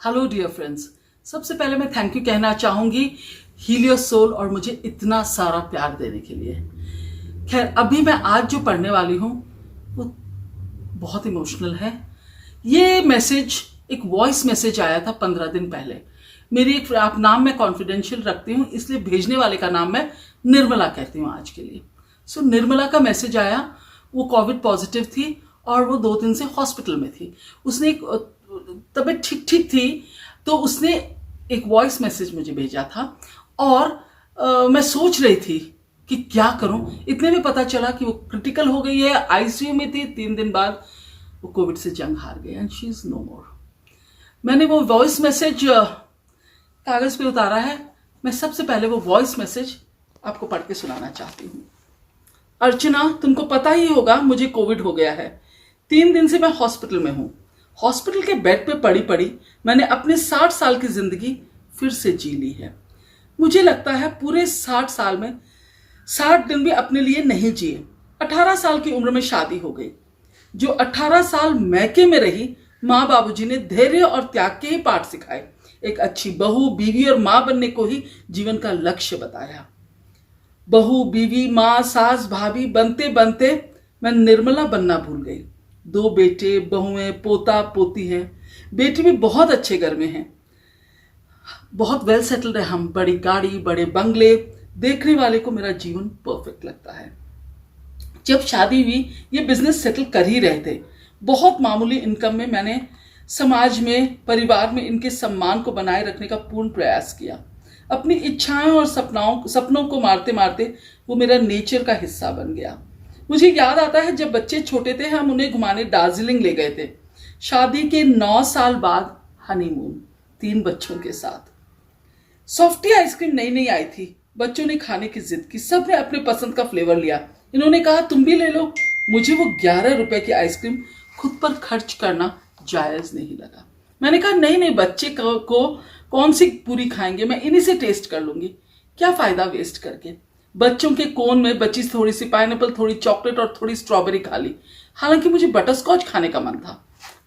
Hello dear friends, सबसे पहले मैं थैंक यू कहना चाहूंगी हील योर सोल और मुझे इतना सारा प्यार देने के लिए। खैर, अभी मैं आज जो पढ़ने वाली हूं वो बहुत इमोशनल है। ये मैसेज एक वॉइस मैसेज आया था 15 दिन पहले। मेरी एक आप नाम मैं कॉन्फिडेंशियल रखती हूँ, इसलिए भेजने वाले का नाम मैं निर्मला कहती हूँ आज के लिए। सो निर्मला का मैसेज आया। वो कोविड पॉजिटिव थी और वो 2 दिन से हॉस्पिटल में थी। उसने एक तबीयत ठीक थी, तो उसने एक वॉइस मैसेज मुझे भेजा था और मैं सोच रही थी कि क्या करूं। इतने में पता चला कि वो क्रिटिकल हो गई है, आईसीयू में थी। 3 दिन बाद वो कोविड से जंग हार गई एंड शी इज नो मोर। मैंने वो वॉइस मैसेज कागज पे उतारा है। मैं सबसे पहले वो वॉइस मैसेज आपको पढ़ के सुनाना चाहती हूँ। अर्चना, तुमको पता ही होगा मुझे कोविड हो गया है। 3 दिन से मैं हॉस्पिटल में हूँ। हॉस्पिटल के बेड पे पड़ी पड़ी मैंने अपने 60 साल की जिंदगी फिर से जी ली है। मुझे लगता है पूरे 60 साल में 60 दिन भी अपने लिए नहीं जिए। 18 साल की उम्र में शादी हो गई। जो 18 साल मैके में रही, माँ बाबूजी ने धैर्य और त्याग के ही पाठ सिखाए। एक अच्छी बहू, बीवी और माँ बनने को ही जीवन का लक्ष्य बताया। बहू, बीवी, माँ, सास, भाभी बनते बनते मैं निर्मला बनना भूल गई। 2 बेटे, बहुएं, पोता पोती हैं। बेटी भी बहुत अच्छे घर में है, बहुत वेल सेटल्ड है। हम बड़ी गाड़ी, बड़े बंगले, देखने वाले को मेरा जीवन परफेक्ट लगता है। जब शादी हुई ये बिजनेस सेटल कर ही रहे थे। बहुत मामूली इनकम में मैंने समाज में, परिवार में इनके सम्मान को बनाए रखने का पूर्ण प्रयास किया। अपनी इच्छाएं और सपनों को मारते मारते वो मेरा नेचर का हिस्सा बन गया। मुझे याद आता है जब बच्चे छोटे थे, हम उन्हें घुमाने दार्जिलिंग ले गए थे। शादी के 9 साल बाद हनीमून, 3 बच्चों के साथ। सॉफ्टी आइसक्रीम नई नई आई थी। बच्चों ने खाने की जिद की। सब ने अपने पसंद का फ्लेवर लिया। इन्होंने कहा तुम भी ले लो। मुझे वो 11 रुपए की आइसक्रीम खुद पर खर्च करना जायज नहीं लगा। मैंने कहा नहीं, बच्चे को कौन सी पूरी खाएंगे, मैं इन्हीं से टेस्ट कर लूंगी। क्या फायदा वेस्ट करके। बच्चों के कोन में बची थोड़ी सी पाइनएप्पल, थोड़ी चॉकलेट और थोड़ी स्ट्रॉबेरी खा ली। हालांकि मुझे बटरस्कॉच खाने का मन था।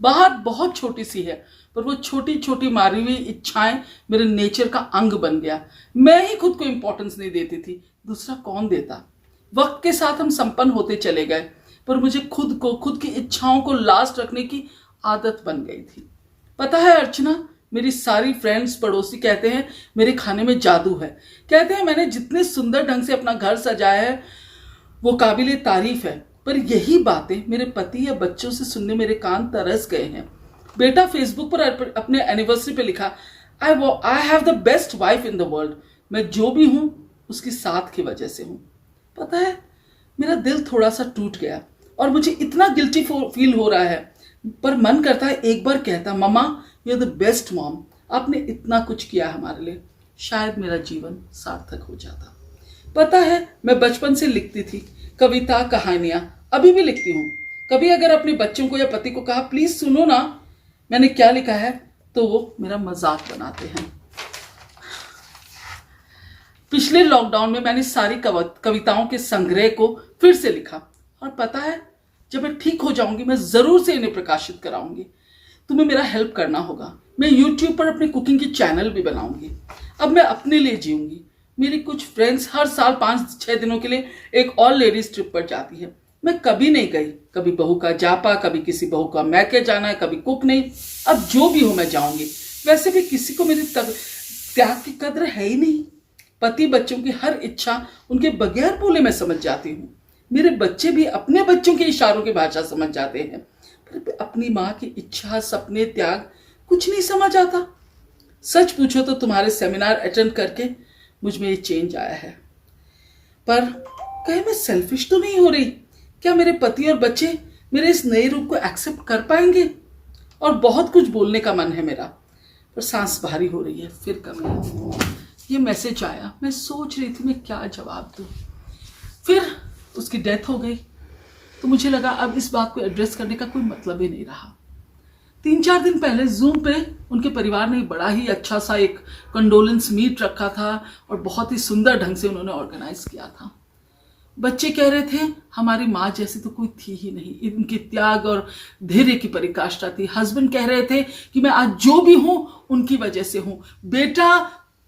बाहर बहुत छोटी सी है, पर वो छोटी छोटी मारी हुई इच्छाएं मेरे नेचर का अंग बन गया। मैं ही खुद को इंपॉर्टेंस नहीं देती थी, दूसरा कौन देता। वक्त के साथ हम संपन्न होते चले गए, पर मुझे खुद की इच्छाओं को लास्ट रखने की आदत बन गई थी। पता है अर्चना, मेरी सारी फ्रेंड्स, पड़ोसी कहते हैं मेरे खाने में जादू है। कहते हैं मैंने जितने सुंदर ढंग से अपना घर सजाया है वो काबिले तारीफ है। पर यही बातें मेरे पति या बच्चों से सुनने मेरे कान तरस गए हैं। बेटा फेसबुक पर अपने एनिवर्सरी पे लिखा, I have the best wife in the world. मैं जो भी हूं उसकी साथ की वजह से हूं। पता है, मेरा दिल थोड़ा सा टूट गया और मुझे इतना गिल्टी फील हो रहा है। पर मन करता है एक बार कहता, mamma you are the best mom, आपने इतना कुछ किया हमारे लिए। शायद मेरा जीवन सार्थक हो जाता। पता है, मैं बचपन से लिखती थी कविता, कहानियां, अभी भी लिखती हूँ। कभी अगर अपने बच्चों को या पति को कहा प्लीज सुनो ना मैंने क्या लिखा है, तो वो मेरा मजाक बनाते हैं। पिछले लॉकडाउन में मैंने सारी कविताओं के संग्रह को फिर से लिखा और पता है जब मैं ठीक हो जाऊंगी मैं जरूर से इन्हें प्रकाशित कराऊंगी। तुम्हें मेरा हेल्प करना होगा। मैं YouTube पर अपने कुकिंग की चैनल भी बनाऊंगी। अब मैं अपने लिए जीऊंगी। मेरी कुछ फ्रेंड्स हर साल 5-6 दिनों के लिए एक ऑल लेडीज ट्रिप पर जाती है। मैं कभी नहीं गई। कभी बहू का जापा, कभी किसी बहू का मैके जाना है, कभी कुक नहीं। अब जो भी हो मैं जाऊंगी। वैसे भी किसी को मेरी त्याग की कद्र है ही नहीं। पति बच्चों की हर इच्छा उनके बगैर बोले मैं समझ जाती हूँ। मेरे बच्चे भी अपने बच्चों के इशारों की भाषा समझ जाते हैं, पर अपनी माँ की इच्छा, सपने, त्याग कुछ नहीं समझ आता। सच पूछो तो तुम्हारे सेमिनार अटेंड करके मुझ में ये चेंज आया है। पर कहीं मैं सेल्फिश तो नहीं हो रही? क्या मेरे पति और बच्चे मेरे इस नए रूप को एक्सेप्ट कर पाएंगे? और बहुत कुछ बोलने का मन है मेरा, पर सांस भारी हो रही है। फिर कभी ये मैसेज आया। मैं सोच रही थी मैं क्या जवाब दूं। फिर उसकी डेथ हो गई, तो मुझे लगा अब इस बात को एड्रेस करने का कोई मतलब ही नहीं रहा। 3-4 दिन पहले जूम पे उनके परिवार ने बड़ा ही अच्छा सा एक कंडोलेंस मीट रखा था और बहुत ही सुंदर ढंग से उन्होंने ऑर्गेनाइज किया था। बच्चे कह रहे थे हमारी माँ जैसी तो कोई थी ही नहीं, इनकी त्याग और धैर्य की पराकाष्ठा थी। हस्बैंड कह रहे थे कि मैं आज जो भी हूं उनकी वजह से हूं। बेटा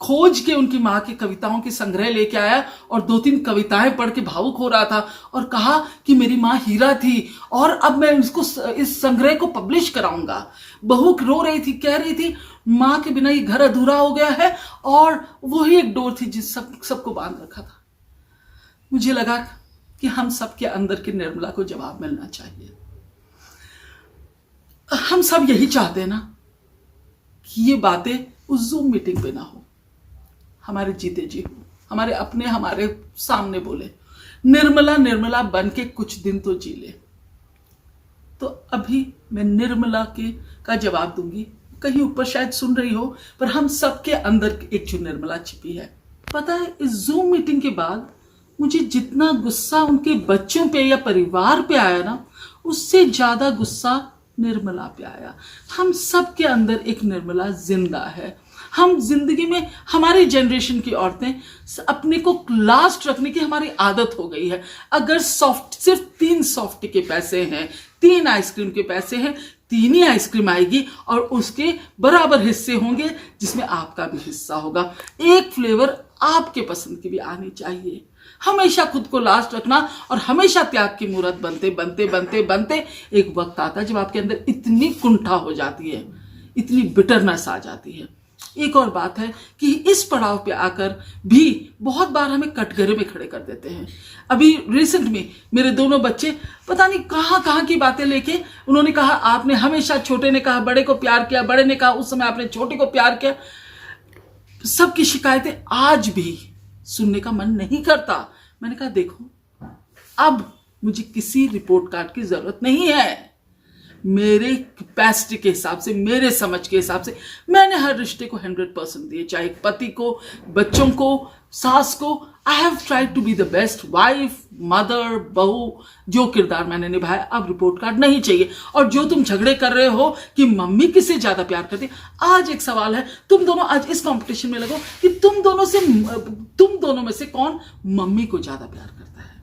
खोज के उनकी माँ की कविताओं की संग्रह लेके आया और 2-3 कविताएं पढ़ के भावुक हो रहा था और कहा कि मेरी माँ हीरा थी और अब मैं इसको, इस संग्रह को पब्लिश कराऊंगा। बहू रो रही थी, कह रही थी माँ के बिना ये घर अधूरा हो गया है और वही एक डोर थी जिस सबको बांध रखा था। मुझे लगा कि हम सबके अंदर की निर्मला को जवाब मिलना चाहिए। हम सब यही चाहते हैं ना कि ये बातें उस जूम मीटिंग पे ना हो, हमारे जीते जी हो, हमारे अपने हमारे सामने बोले, निर्मला निर्मला बन के कुछ दिन तो जी ले। तो अभी मैं निर्मला का जवाब दूंगी। कहीं ऊपर शायद सुन रही हो, पर हम सबके अंदर एक जो निर्मला छिपी है। पता है, इस जूम मीटिंग के बाद मुझे जितना गुस्सा उनके बच्चों पे या परिवार पे आया ना, उससे ज्यादा गुस्सा निर्मला पे आया। हम सब के अंदर एक निर्मला जिंदा है। हम जिंदगी में, हमारी जनरेशन की औरतें अपने को लास्ट रखने की हमारी आदत हो गई है। अगर सिर्फ 3 सॉफ्ट के पैसे हैं, 3 आइसक्रीम के पैसे हैं, 3 ही आइसक्रीम आएगी और उसके बराबर हिस्से होंगे जिसमें आपका भी हिस्सा होगा। एक फ्लेवर आपके पसंद की भी आनी चाहिए। हमेशा खुद को लास्ट रखना और हमेशा त्याग की मूर्त बनते बनते बनते बनते एक वक्त आता है जब आपके अंदर इतनी कुंठा हो जाती है, इतनी बिटरनेस आ जाती है। एक और बात है कि इस पड़ाव पे आकर भी बहुत बार हमें कटघरे में खड़े कर देते हैं। अभी रिसेंट में मेरे दोनों बच्चे पता नहीं कहाँ की बातें लेके, उन्होंने कहा आपने हमेशा, छोटे ने कहा बड़े को प्यार किया, बड़े ने कहा उस समय आपने छोटे को प्यार किया। सबकी शिकायतें आज भी सुनने का मन नहीं करता। मैंने कहा देखो, अब मुझे किसी रिपोर्ट कार्ड की जरूरत नहीं है। मेरे कैपेसिटी के हिसाब से, मेरे समझ के हिसाब से मैंने हर रिश्ते को 100% दिए, चाहे पति को, बच्चों को, सास को। I have tried to be the best wife, mother, बहू, जो किरदार मैंने निभाया। अब रिपोर्ट कार्ड नहीं चाहिए। और जो तुम झगड़े कर रहे हो कि मम्मी किससे ज्यादा प्यार करती, आज एक सवाल है, तुम दोनों आज इस कंपटीशन में लगो कि तुम दोनों में से कौन मम्मी को ज्यादा प्यार करता है।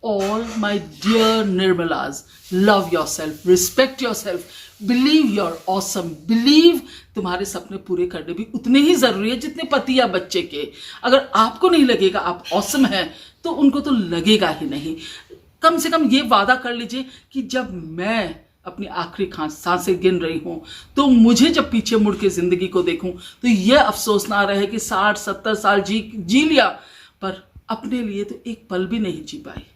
All my dear Nirmalas, love yourself, respect yourself, believe you're awesome, believe तुम्हारे सपने पूरे करने भी उतने ही जरूरी है जितने पति या बच्चे के। अगर आपको नहीं लगेगा आप awesome हैं, तो उनको तो लगेगा ही नहीं। कम से कम ये वादा कर लीजिए कि जब मैं अपनी आखिरी सांसें गिन रही हूं, तो मुझे जब पीछे मुड़ के जिंदगी को देखूं तो यह अफसोस ना रहे कि 60-70 साल जी लिया, पर अपने लिए तो एक पल भी नहीं जी पाई।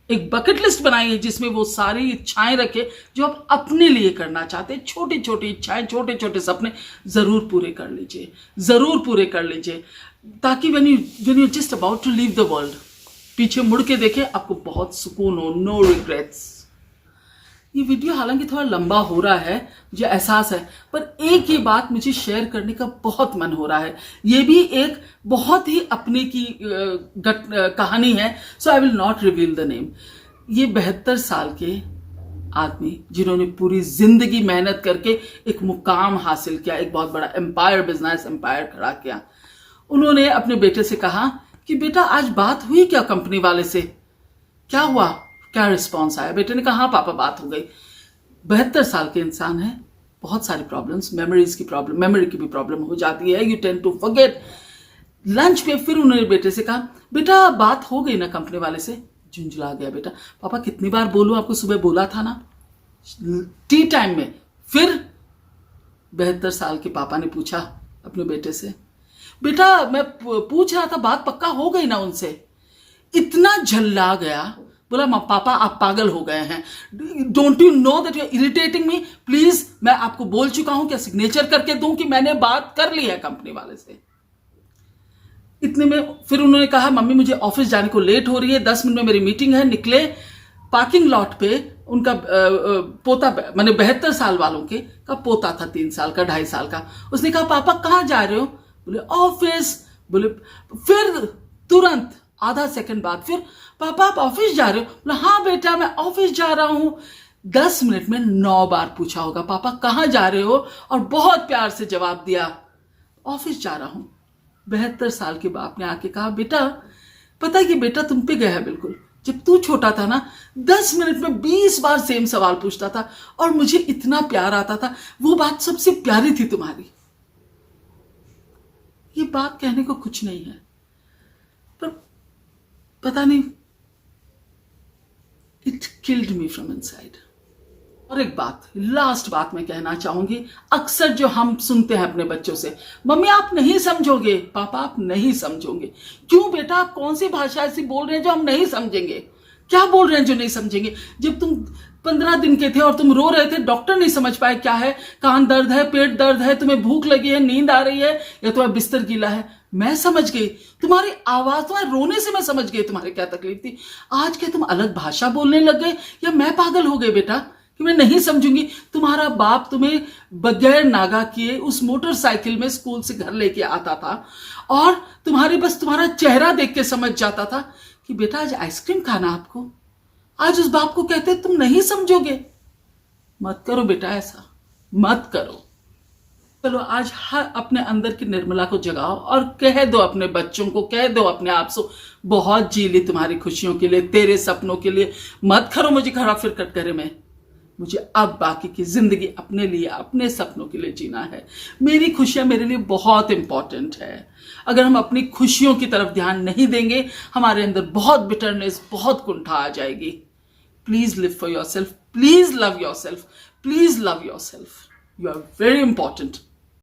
एक बकेट लिस्ट बनाई है जिसमें वो सारी इच्छाएं रखे जो आप अपने लिए करना चाहते हैं। छोटी छोटी इच्छाएं, छोटे छोटे सपने जरूर पूरे कर लीजिए, जरूर पूरे कर लीजिए, ताकि when you just about to leave the world, पीछे मुड़ के देखें, आपको बहुत सुकून हो। No regrets. ये वीडियो हालांकि थोड़ा लंबा हो रहा है, मुझे एहसास है, पर एक ही बात मुझे शेयर करने का बहुत मन हो रहा है। ये भी एक बहुत ही अपने की कहानी है, so I will not reveal the name. ये 72 साल के आदमी जिन्होंने पूरी जिंदगी मेहनत करके एक मुकाम हासिल किया, एक बहुत बड़ा एम्पायर, बिजनेस एम्पायर खड़ा किया। उन्होंने अपने बेटे से कहा कि बेटा आज बात हुई क्या कंपनी वाले से, क्या हुआ, क्या रिस्पॉन्स आया। बेटे ने कहा हाँ पापा बात हो गई। 72 साल के इंसान है, बहुत सारी प्रॉब्लम्स, मेमोरी की भी प्रॉब्लम हो जाती है, you tend to forget. Lunch पे फिर उन्होंने बेटे से कहा बेटा बात हो गई ना कंपनी वाले से। झुंझला गया बेटा, पापा कितनी बार बोलूं, आपको सुबह बोला था ना टी टाइम में। फिर 72 साल के पापा ने पूछा अपने बेटे से, बेटा मैं पूछ रहा था बात पक्का हो गई ना उनसे। इतना झल्ला गया, बोला पापा आप पागल हो गए हैं, don't you know that you are irritating me, please मैं आपको बोल चुका हूं, क्या सिग्नेचर करके दूं कि मैंने बात कर ली है कंपनी वाले से। इतने में फिर उन्होंने कहा मम्मी मुझे ऑफिस जाने को लेट हो रही है, 10 मिनट में मेरी मीटिंग है। निकले, पार्किंग लॉट पे उनका पोता, माने 72 साल वालों के का पोता था, 3 साल का, 2.5 साल का। उसने कहा पापा कहां जा रहे हो, बोले ऑफिस। बोले फिर तुरंत आधा सेकंड बाद फिर पापा आप ऑफिस जा रहे हो, बोला हाँ बेटा मैं ऑफिस जा रहा हूं। 10 मिनट में 9 बार पूछा होगा पापा कहां जा रहे हो, और बहुत प्यार से जवाब दिया ऑफिस जा रहा हूं। 72 साल के बाप ने आके कहा बेटा पता है कि बेटा तुम पे गया है बिल्कुल। जब तू छोटा था ना 10 मिनट में 20 बार सेम सवाल पूछता था और मुझे इतना प्यार आता था, वो बात सबसे प्यारी थी तुम्हारी। ये बात कहने को कुछ नहीं है, पर पता नहीं, it killed me from inside. और एक बात, लास्ट बात मैं कहना चाहूंगी, अक्सर जो हम सुनते हैं अपने बच्चों से, मम्मी आप नहीं समझोगे, पापा आप नहीं समझोगे। क्यों बेटा, आप कौन सी भाषा ऐसी बोल रहे हैं जो हम नहीं समझेंगे? क्या बोल रहे हैं जो नहीं समझेंगे? जब तुम 15 दिन के थे और तुम रो रहे थे, डॉक्टर नहीं समझ पाए क्या है, कान दर्द है, पेट दर्द है, तुम्हें भूख लगी है, नींद आ रही है, या तुम्हारा बिस्तर गीला है, मैं समझ गई। तुम्हारी आवाज, तुम्हारे रोने से मैं समझ गई तुम्हारी क्या तकलीफ थी। आज क्या तुम अलग भाषा बोलने लग गए, या मैं पागल हो गई बेटा कि मैं नहीं समझूंगी? तुम्हारा बाप तुम्हें बगैर नागा किए उस मोटरसाइकिल में स्कूल से घर लेके आता था और तुम्हारा चेहरा देख के समझ जाता था कि बेटा आज आइसक्रीम खाना आपको। आज उस बाप को कहते तुम नहीं समझोगे। मत करो बेटा, ऐसा मत करो। चलो आज हर अपने अंदर की निर्मला को जगाओ और कह दो अपने बच्चों को, कह दो अपने आप से, बहुत जी ली तुम्हारी खुशियों के लिए, तेरे सपनों के लिए। मत करो मुझे खरा फिर कटकरे में। मुझे अब बाकी की जिंदगी अपने लिए, अपने सपनों के लिए जीना है। मेरी खुशियां मेरे लिए बहुत इंपॉर्टेंट है। अगर हम अपनी खुशियों की तरफ ध्यान नहीं देंगे, हमारे अंदर बहुत बिटरनेस, बहुत कुंठा आ जाएगी। Please live for yourself, please love yourself, please love yourself. You are very important.